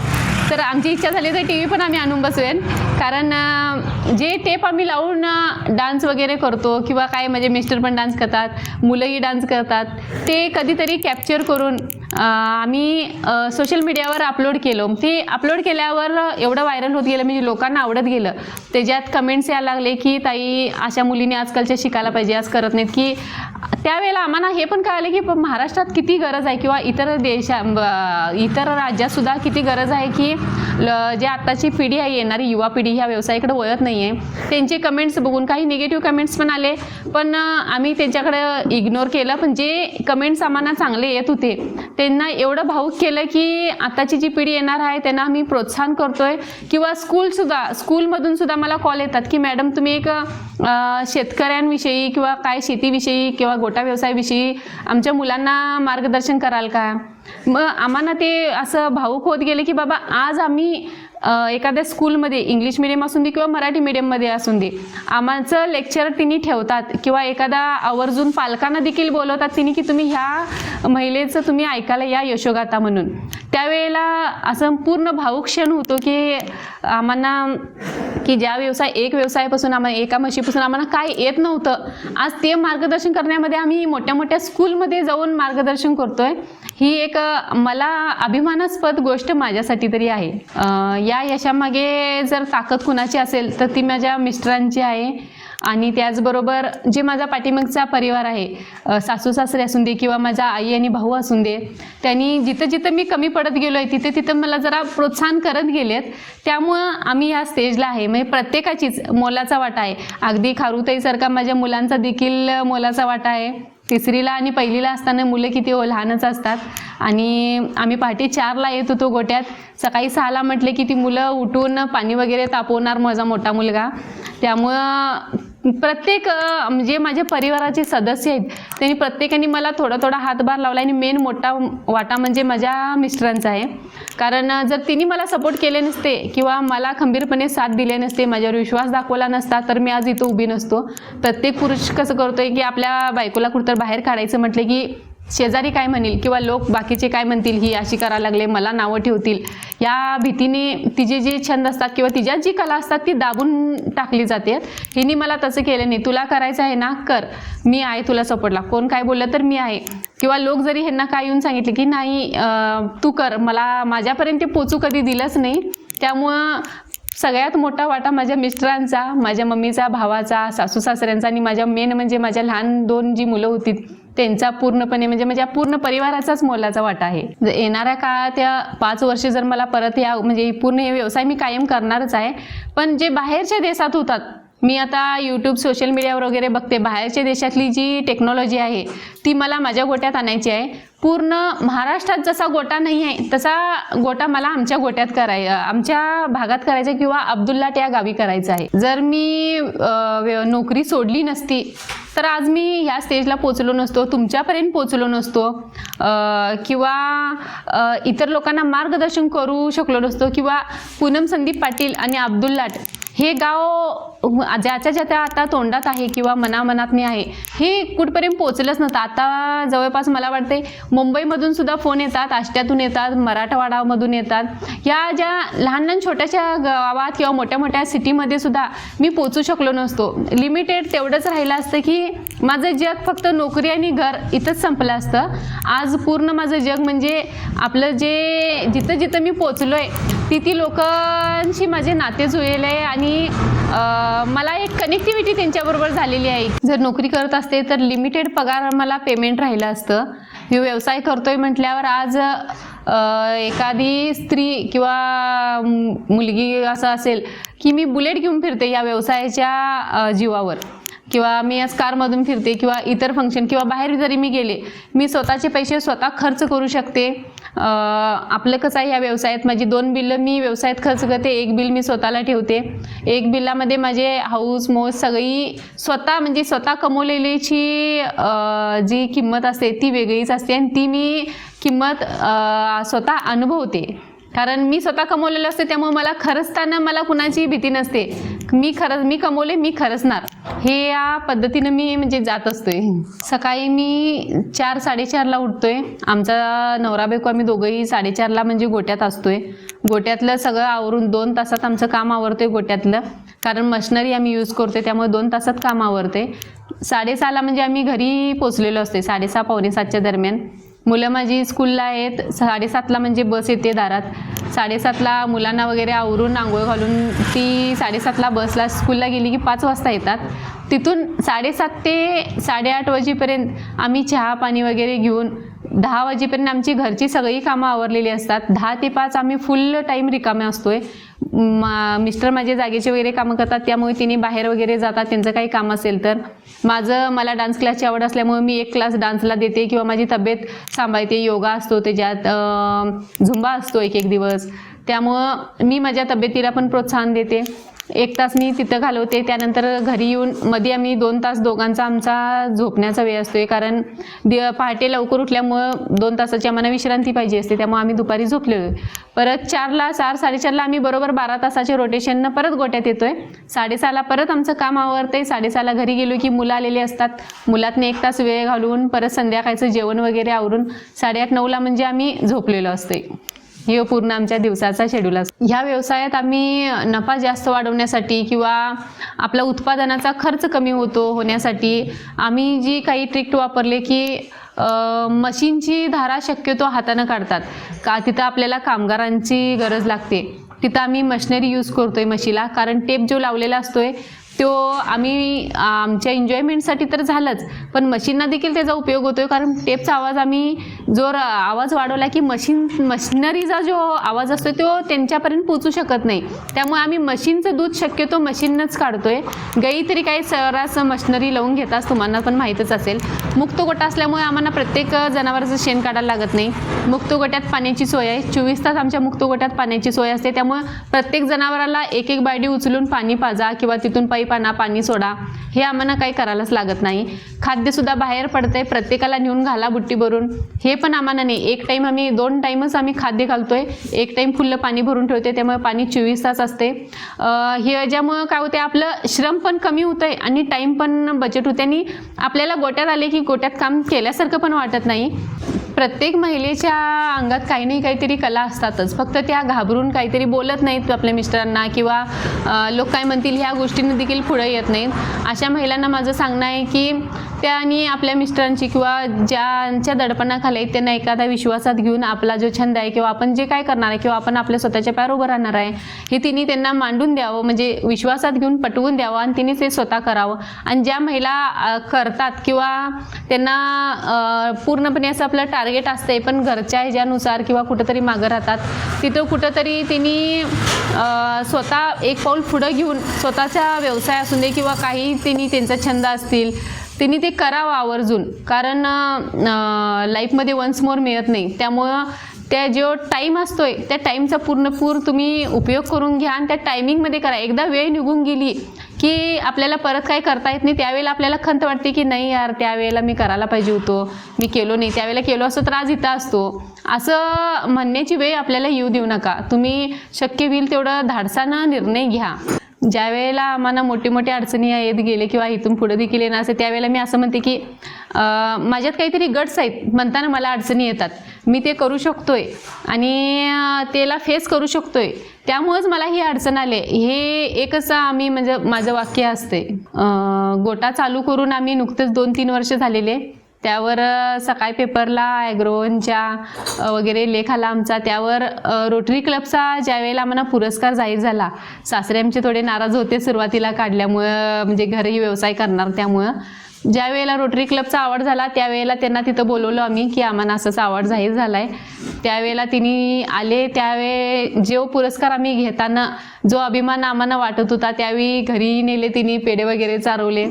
तर आमची इच्छा झाली तर टी व्ही पण आम्ही आणून बसवेन. कारण जे टेप आम्ही लावून डान्स वगैरे करतो किंवा काय म्हणजे मिस्टर पण डान्स करतात, मुलंही डान्स करतात, ते कधीतरी कॅप्चर करून आम्ही सोशल मीडियावर अपलोड केलं. ते अपलोड केल्यावर एवढं व्हायरल होत गेलं म्हणजे लोकांना आवडत गेलं. त्याच्यात कमेंट्स यायला लागले की ताई अशा मुलीने आजकालच्या शिकायला पाहिजे, आज करत नाहीत. की त्यावेळेला आम्हाला हे पण कळाले की महाराष्ट्रात किती गरज आहे किंवा इतर राज्यात सुद्धा किती गरज आहे की जे आत्ताची पिढी आहे, येणारी युवा पिढी ह्या व्यवसायाकडे वळत नाही आहे. त्यांचे कमेंट्स बघून काही निगेटिव्ह कमेंट्स पण आले, पण आम्ही त्यांच्याकडे इग्नोर केलं. पण जे कमेंट्स आम्हाला चांगले येत होते त्यांना एवढं भावूक केलं की आताची जी पिढी येणार आहे त्यांना आम्ही प्रोत्साहन करतोय. किंवा स्कूलमधून सुद्धा मला कॉल येतात की मॅडम तुम्ही एक शेतकऱ्यांविषयी किंवा काय शेतीविषयी किंवा गोटा व्यवसायाविषयी आमच्या मुलांना मार्गदर्शन कराल का. मग आम्हाला ते असं भावूक होत गेले की बाबा आज आम्ही एखाद्या स्कूलमध्ये इंग्लिश मिडियम असून दे किंवा मराठी मिडियममध्ये असून दे आमचं लेक्चर तिने ठेवतात किंवा एखादा आवर्जून पालकांना देखील बोलवतात तिने की तुम्ही ह्या महिलेचं तुम्ही ऐकायला या यशोगाथा म्हणून. त्यावेळेला असं पूर्ण भावूक क्षण होतो की आम्हाला की ज्या एक व्यवसायापासून एका म्हशीपासून आम्हाला काय येत नव्हतं, आज ते मार्गदर्शन करण्यामध्ये आम्ही मोठ्या मोठ्या स्कूलमध्ये जाऊन मार्गदर्शन करतोय. ही एक मला अभिमानास्पद गोष्ट माझ्यासाठी तरी आहे. या यशामागे जर ताकद कुणाची असेल तर ती माझ्या मिस्टरांची आहे. आणि त्याचबरोबर जे माझा पाठीमागचा परिवार आहे, सासू सासरे असून दे किंवा माझा आई आणि भाऊ असून दे, त्यांनी जिथं जिथं मी कमी पडत गेलो आहे तिथे तिथं मला जरा प्रोत्साहन करत गेलेत. त्यामुळं आम्ही ह्या स्टेजला आहे. म्हणजे प्रत्येकाचीच मोलाचा वाटा आहे. अगदी खारुताईसारखा माझ्या मुलांचा देखील मोलाचा वाटा आहे. 3रीला आणि 1लीला असताना मुलं किती लहानच असतात आणि आम्ही पहाटे 4ला येत होतो गोट्यात. सकाळी 6ला म्हटले की ती मुलं उठून पाणी वगैरे तापवणार माझा मोठा मुलगा. त्यामुळं प्रत्येक म्हणजे माझ्या परिवाराचे सदस्य आहेत त्यांनी प्रत्येकाने मला थोडा थोडा हातभार लावला आणि मेन मोठा वाटा म्हणजे माझ्या मिस्टरांचा आहे. कारण जर तिने मला सपोर्ट केले नसते किंवा मला खंबीरपणे साथ दिले नसते, माझ्यावर विश्वास दाखवला नसता तर मी आज इथं उभी नसतो. प्रत्येक पुरुष कसं करतोय की आपल्या बायकोला कुठं बाहेर काढायचं म्हटलं की शेजारी काय म्हणेल किंवा लोक बाकीचे काय म्हणतील, ही अशी करायला लागले, मला नावं ठेवतील, या भीतीने तिचे जे छंद असतात किंवा तिच्यात जी कला असतात ती दाबून टाकली जाते. हिने मला तसं केलं नाही. तुला करायचं आहे ना, कर, मी आहे तुला सपोर्टला. कोण काय बोललं तर मी आहे. किंवा लोक जरी ह्यांना काय येऊन सांगितले की नाही तू कर, मला माझ्यापर्यंत ते पोचू कधी दिलंच नाही. त्यामुळं सगळ्यात मोठा वाटा माझ्या मिस्टरांचा, माझ्या मम्मीचा, भावाचा, सासू सासऱ्यांचा आणि माझ्या मेन म्हणजे माझ्या लहान 2 जी मुलं होती त्यांचा पूर्णपणे म्हणजे माझ्या पूर्ण परिवाराचाच मोलाचा वाटा आहे. येणाऱ्या काळात या 5 वर्ष जर मला परत या म्हणजे पूर्ण हे व्यवसाय मी कायम करणारच आहे. पण जे बाहेरच्या देशात होतात, मी आता यूट्यूब सोशल मीडियावर वगैरे बघते, बाहेरच्या देशातली जी टेक्नॉलॉजी आहे ती मला माझ्या गोट्यात आणायची आहे. पूर्ण महाराष्ट्रात जसा गोटा नाही आहे तसा गोटा मला आमच्या गोट्यात आमच्या भागात करायचा किंवा अब्दुल्लाट या गावी करायचा आहे. जर मी नोकरी सोडली नसती तर आज मी ह्या स्टेजला पोचलो नसतो, तुमच्यापर्यंत पोचलो नसतो किंवा इतर लोकांना मार्गदर्शन करू शकलो नसतो किंवा पूनम संदीप पाटील आणि अब्दुल्लाट हे गाव ज्याच्या ज्या आता तोंडात आहे किंवा मनामनात मी आहे हे कुठपर्यंत पोचलंच नव्हतं. आता जवळपास मला वाटते मुंबईमधून सुद्धा फोन येतात, आष्ट्यातून येतात, मराठवाडामधून येतात. या ज्या लहान लहान छोट्याशा गावात किंवा मोठ्या मोठ्या सिटीमध्ये सुद्धा मी पोचू शकलो नसतो. लिमिटेड तेवढंच राहिलं असतं की माझं जग फक्त नोकरी आणि घर इथंच संपलं असतं. आज पूर्ण माझं जग म्हणजे आपलं जे जिथं जिथं मी पोचलो आहे ती लोकांशी माझे नाते जुळले आणि मला एक कनेक्टिव्हिटी त्यांच्याबरोबर झालेली आहे. जर नोकरी करत असते तर लिमिटेड पगार मला पेमेंट राहिलं असतं. मी व्यवसाय करतोय म्हटल्यावर आज एखादी स्त्री किंवा मुलगी असं असेल की मी बुलेट घेऊन फिरते या व्यवसायाच्या जीवावर, किंवा मी आज कारमधून फिरते किंवा इतर फंक्शन किंवा बाहेर जरी मी गेले मी स्वतःचे पैसे स्वतः खर्च करू शकते. आपलं कसं आहे ह्या व्यवसायात माझी 2 बिलं मी व्यवसायात खर्च करते, 1 बिल मी स्वतःला ठेवते. 1 बिलामध्ये माझे हाऊस मौज सगळी स्वतः कमवलेलीची जी किंमत असते ती वेगळीच असते आणि ती मी किंमत स्वतः अनुभवते. कारण मी स्वतः कमवलेलं असते त्यामुळे मला खरचताना मला कुणाची भीती नसते. मी कमवले, मी खरचणार, हे या पद्धतीनं मी म्हणजे जात असतोय. सकाळी मी 4-4:30ला उठतोय. आमचा नवरा बायको आम्ही दोघंही 4:30ला म्हणजे गोट्यात असतोय. गोट्यातलं सगळं आवरून 2 तासात आमचं काम आवरतोय गोट्यातलं, कारण मशिनरी आम्ही यूज करतोय त्यामुळे 2 तासात काम आवरते. 6:30ला म्हणजे आम्ही घरी पोचलेलो असते, 6:30-6:45च्या दरम्यान. मुलं माझी स्कूलला आहेत. 7:30ला म्हणजे बस येते दारात. 7:30ला मुलांना वगैरे आवरून आंघोळ घालून ती 7:30ला बसला स्कूलला गेली की 5 वाजता येतात. तिथून 7:30 ते 8:30 वाजेपर्यंत आम्ही चहा पाणी वगैरे घेऊन 10 वाजेपर्यंत आमची घरची सगळी कामं आवरलेली असतात. 10 ते 5 आम्ही फुल टाईम रिकामे असतोय. मिस्टर माझे जागेचे वगैरे कामं करतात त्यामुळे तिने बाहेर वगैरे जातात त्यांचं काही काम असेल तर. मला डान्स क्लासची आवड असल्यामुळे मी 1 क्लास डान्सला देते किंवा माझी तब्येत सांभाळते. योगा असतो त्याच्यात, झुंबा असतो एक दिवस, त्यामुळं मी माझ्या तब्येतीला पण प्रोत्साहन देते. 1 तास मी तिथं घालवते. त्यानंतर घरी येऊन मध्ये आम्ही 2 तास दोघांचा आमचा झोपण्याचा वेळ असतोय, कारण पहाटे लवकर उठल्यामुळं 2 तासाची आम्हाला विश्रांती पाहिजे असते त्यामुळे आम्ही दुपारी झोपलेलो. परत 4-4:30ला आम्ही बरोबर 12 तासाच्या रोटेशननं परत गोट्यात येतोय. 6:30ला परत आमचं काम आवरतंय. 6:30ला घरी गेलो की मुलं आलेली असतात. मुलातनं 1 तास वेळ घालवून परत संध्याकाळचं जेवण वगैरे आवरून 8:30-9ला म्हणजे आम्ही झोपलेलो असतोय. हे पूर्ण आमच्या दिवसाचा शेड्यूल असतो. ह्या व्यवसायात आम्ही नफा जास्त वाढवण्यासाठी किंवा आपला उत्पादनाचा खर्च कमी होण्यासाठी आम्ही जी काही ट्रिक वापरले की मशीनची धारा शक्यतो हातानं काढतात का, तिथं आपल्याला कामगारांची गरज लागते. तिथं आम्ही मशिनरी यूज करतोय म्हशीला, कारण टेप जो लावलेला असतोय तो आम्ही आमच्या एन्जॉयमेंटसाठी तर झालंच, पण मशीनना देखील त्याचा उपयोग होतोय, कारण टेपचा आवाज आम्ही जो आवाज वाढवला की मशिनरीचा जो आवाज असतो तो त्यांच्यापर्यंत पोचू शकत नाही, त्यामुळे आम्ही मशीनचं दूध शक्यतो मशीनच काढतोय. गाई तरी काही सर्रास मशिनरी लावून घेतात, तुम्हाला पण माहीतच असेल. मुक्त गोठा असल्यामुळे आम्हाला प्रत्येक जनावराचं शेण काढायला लागत नाही. मुक्त गोठ्यात पाण्याची सोय आहे, 24 तास आमच्या मुक्त गोठ्यात पाण्याची सोय असते, त्यामुळे प्रत्येक जनावराला एक एक बायडी उचलून पाणी पाजा किंवा तिथून पाना पाणी सोडा, हे आम्हाला काही करायलाच लागत नाही. खाद्यसुद्धा बाहेर पडतंय, प्रत्येकाला नेऊन घाला बुट्टी भरून, हे पण आम्हाला नाही. एक टाईम आम्ही 2 टाईमच आम्ही खाद्य घालतोय, एक टाईम फुल्ल पाणी भरून ठेवते, त्यामुळे पाणी 24 तास असते. हे ज्यामुळं काय होते, आपलं श्रम पण कमी होतंय आणि टाईम पण बचत होते आणि आपल्याला गोट्यात आले की गोट्यात काम केल्यासारखं पण वाटत नाही. प्रत्येक महिलेच्या अंगात काही नाही काहीतरी कला असतातच, फक्त त्या घाबरून काहीतरी बोलत नाहीत आपल्या मिस्टरांना किंवा लोक काय म्हणतील ह्या गोष्टींना देखील पुढे येत नाहीत. अशा महिलांना माझं सांगणं आहे की त्यांनी आपल्या मिस्टरांची किंवा ज्यांच्या दडपणाखाली आहेत त्यांना एखादा विश्वासात घेऊन आपला जो छंद आहे किंवा आपण जे काय करणार आहे किंवा आपण आपल्या स्वतःच्या पायावर उभं राहणार आहे हे तिने त्यांना मांडून द्यावं, म्हणजे विश्वासात घेऊन पटवून द्यावं आणि तिने ते स्वतः करावं. आणि ज्या महिला करतात किंवा त्यांना पूर्णपणे असं आपलं टार्गेट असते पण घरच्या ह्याच्यानुसार किंवा कुठंतरी मागं राहतात, तिथं कुठंतरी तिने स्वतः एक पाऊल पुढं घेऊन स्वतःचा व्यवसाय असून दे किंवा काही तिने त्यांचा छंद असतील तिने ते करावं आवर्जून, कारण लाईफमध्ये वन्स मोर मिळत नाही. त्यामुळं त्या जो टाईम असतोय त्या टाईमचा पूर्णपूर तुम्ही उपयोग करून घ्या आणि त्या टायमिंगमध्ये करा. एकदा वेळ निघून गेली की आपल्याला परत काय करता येत नाही, त्यावेळेला आपल्याला खंत वाटते की नाही यार त्यावेळेला मी करायला पाहिजे होतो, मी केलो नाही, त्यावेळेला केलो असतो तर आज इथं असतो, असं म्हणण्याची वेळ आपल्याला येऊ देऊ नका. तुम्ही शक्य होईल तेवढं धाडसानं निर्णय घ्या. ज्या वेळेला आम्हाला मोठे मोठे अडचणी येत गेले किंवा इथून पुढे देखील येणार असेल त्यावेळेला मी असं म्हणते की माझ्यात काहीतरी गट्स आहेत, म्हणताना मला अडचणी येतात, मी ते करू शकतोय आणि त्याला फेस करू शकतोय, त्यामुळेच मला ही अडचण आले, हे एकच आम्ही म्हणजे माझं वाक्य असते. गोटा चालू करून आम्ही नुकतेच 2-3 वर्ष झालेले. त्यावर सकाळी पेपरला ॲग्रोवनच्या वगैरे लेख आला आमचा, त्यावर रोटरी क्लबचा ज्यावेळेला आम्हाला पुरस्कार जाहीर झाला, सासरे आमचे थोडे नाराज होते सुरुवातीला काढल्यामुळं, म्हणजे घरही व्यवसाय करणार त्यामुळं. ज्या वेळेला रोटरी क्लबचा अवॉर्ड झाला त्यावेळेला त्यांना तिथं बोलवलं आम्ही की आम्हाला असंच अवॉर्ड जाहीर झाला आहे. त्यावेळेला तिने आले, त्यावेळी जो पुरस्कार आम्ही घेताना जो अभिमान आम्हाला वाटत होता त्यावेळी घरी नेले, तिने पेढे वगैरे चारवले,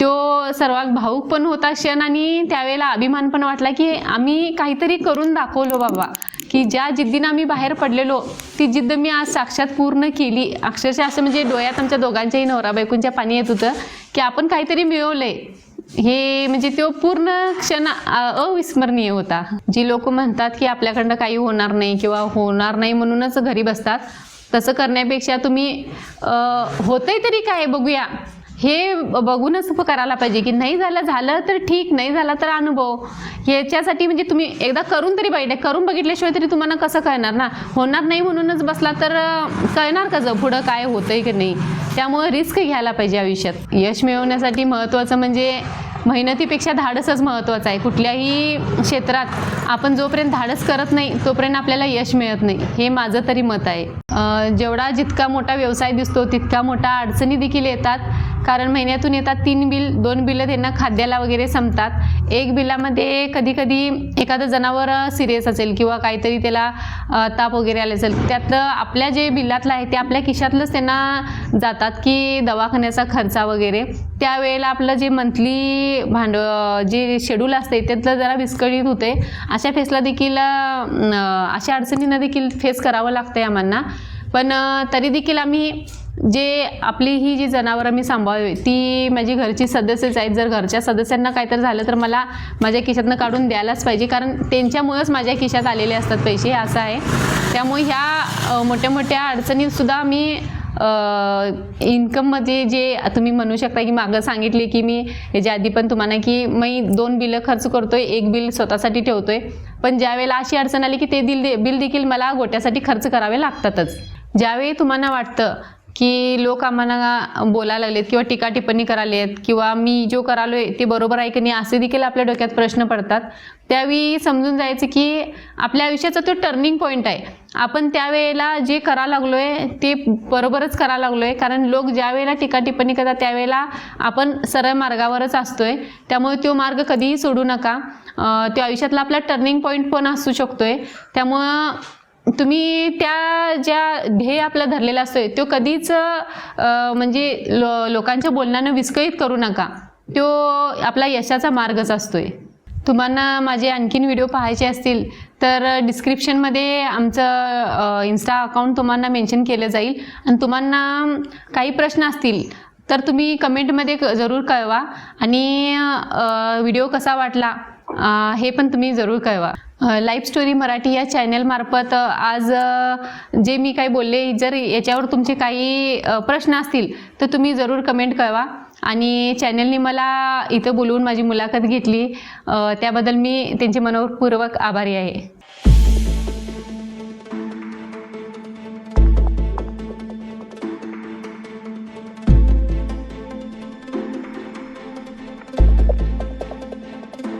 तो सर्वात भावूक पण होता क्षण आणि त्यावेळेला अभिमान पण वाटला की आम्ही काहीतरी करून दाखवलो बाबा, की ज्या जिद्दीनं आम्ही बाहेर पडलेलो ती जिद्द मी आज साक्षात पूर्ण केली. अक्षरशः असं म्हणजे डोळ्यात आमच्या दोघांच्याही नवरा बायकोंच्या पाणी येत होतं की आपण काहीतरी मिळवलंय, हे म्हणजे तो पूर्ण क्षण अविस्मरणीय होता. जी लोक म्हणतात की आपल्याकडनं काही होणार नाही किंवा होणार नाही म्हणूनच घरी बसतात, तसं करण्यापेक्षा तुम्ही होतंय तरी काय बघूया हे बघूनच करायला पाहिजे, की नाही झालं तर ठीक, नाही झाला तर अनुभव. ह्याच्यासाठी म्हणजे तुम्ही एकदा करून तरी पाहिजे, करून बघितल्याशिवाय तरी तुम्हाला कसं कळणार ना, होणार नाही म्हणूनच बसला तर कळणार कसं पुढं काय होतंय की नाही. त्यामुळे रिस्क घ्यायला पाहिजे आयुष्यात. यश मिळवण्यासाठी महत्त्वाचं म्हणजे मेहनतीपेक्षा धाडसच महत्त्वाचं आहे. कुठल्याही क्षेत्रात आपण जोपर्यंत धाडस करत नाही तोपर्यंत आपल्याला यश मिळत नाही, हे माझं तरी मत आहे. जेवढा जितका मोठा व्यवसाय दिसतो तितका मोठा अडचणी देखील येतात, कारण महिन्यातून येतात 3 बिल, 2 बिलं त्यांना खाद्याला वगैरे संपतात. एक बिलामध्ये कधी कधी एखादं जनावर सिरियस असेल किंवा काहीतरी त्याला ताप वगैरे आले असेल, त्यातलं आपल्या जे बिलातलं आहे ते आपल्या खिशातलंच त्यांना जातात की दवाखान्याचा खर्चा वगैरे. त्यावेळेला आपलं जे मंथली जे शेड्यूल असते त्यातलं जरा विस्कळीत होते. अशा फेसला देखील अशा अडचणींना देखील फेस करावं लागतंय आम्हाला. पण तरी देखील आम्ही जे आपली ही जी जनावरं मी सांभाळली ती माझी घरची सदस्यच आहेत. जर घरच्या सदस्यांना काहीतरी झालं तर मला माझ्या खिशातनं काढून द्यायलाच पाहिजे, कारण त्यांच्यामुळेच माझ्या खिशात आलेले असतात पैसे, असं आहे. त्यामुळे ह्या मोठ्या मोठ्या अडचणीतसुद्धा मी इन्कममध्ये जे तुम्ही म्हणू शकता की मागं सांगितले की मी याच्या आधी पण तुम्हाला की मी 2 बिलं खर्च करतोय, 1 बिल स्वतःसाठी ठेवतोय, पण ज्यावेळेला अशी अडचण आली की ते बिल देखील मला गोट्यासाठी खर्च करावे लागतातच. ज्यावेळी तुम्हाला वाटतं की लोक आम्हाला बोलायला लागलेत किंवा टीका टिप्पणी करायला आहेत किंवा मी जो करालोय ते बरोबर आहे की नाही असे देखील आपल्या डोक्यात प्रश्न पडतात. त्यावेळी समजून जायचं की आपल्या आयुष्याचा तो टर्निंग पॉईंट आहे. आपण त्यावेळेला जे करा लागलोय ते बरोबरच करा लागलोय, कारण लोक ज्या वेळेला टीका टिप्पणी करतात त्यावेळेला आपण सरळ मार्गावरच असतोय. त्यामुळे तो मार्ग कधीही सोडू नका. तो आयुष्यातला आपला टर्निंग पॉईंट पण असू शकतोय. त्यामुळं तुम्ही त्या ज्या ध्येय आपला धरलेला असतोय तो कधीच म्हणजे लोकांच्या बोलण्यानं विस्कळीत करू नका. तो आपला यशाचा मार्गच असतोय. तुम्हाला माझे आणखीन व्हिडिओ पाहायचे असतील तर डिस्क्रिप्शनमध्ये आमचं इन्स्टा अकाउंट तुम्हाला मेन्शन केलं जाईल. आणि तुम्हाला काही प्रश्न असतील तर तुम्ही कमेंटमध्ये जरूर कळवा. आणि व्हिडिओ कसा वाटला हे पण तुम्ही जरूर कळवा. लाईफ स्टोरी मराठी या चॅनलमार्फत आज जे मी काही बोलले, जर याच्यावर तुमचे काही प्रश्न असतील तर तुम्ही जरूर कमेंट कळवा. आणि चॅनलने मला इथं बोलवून माझी मुलाखत घेतली त्याबद्दल मी त्यांचे मनपूर्वक आभारी आहे.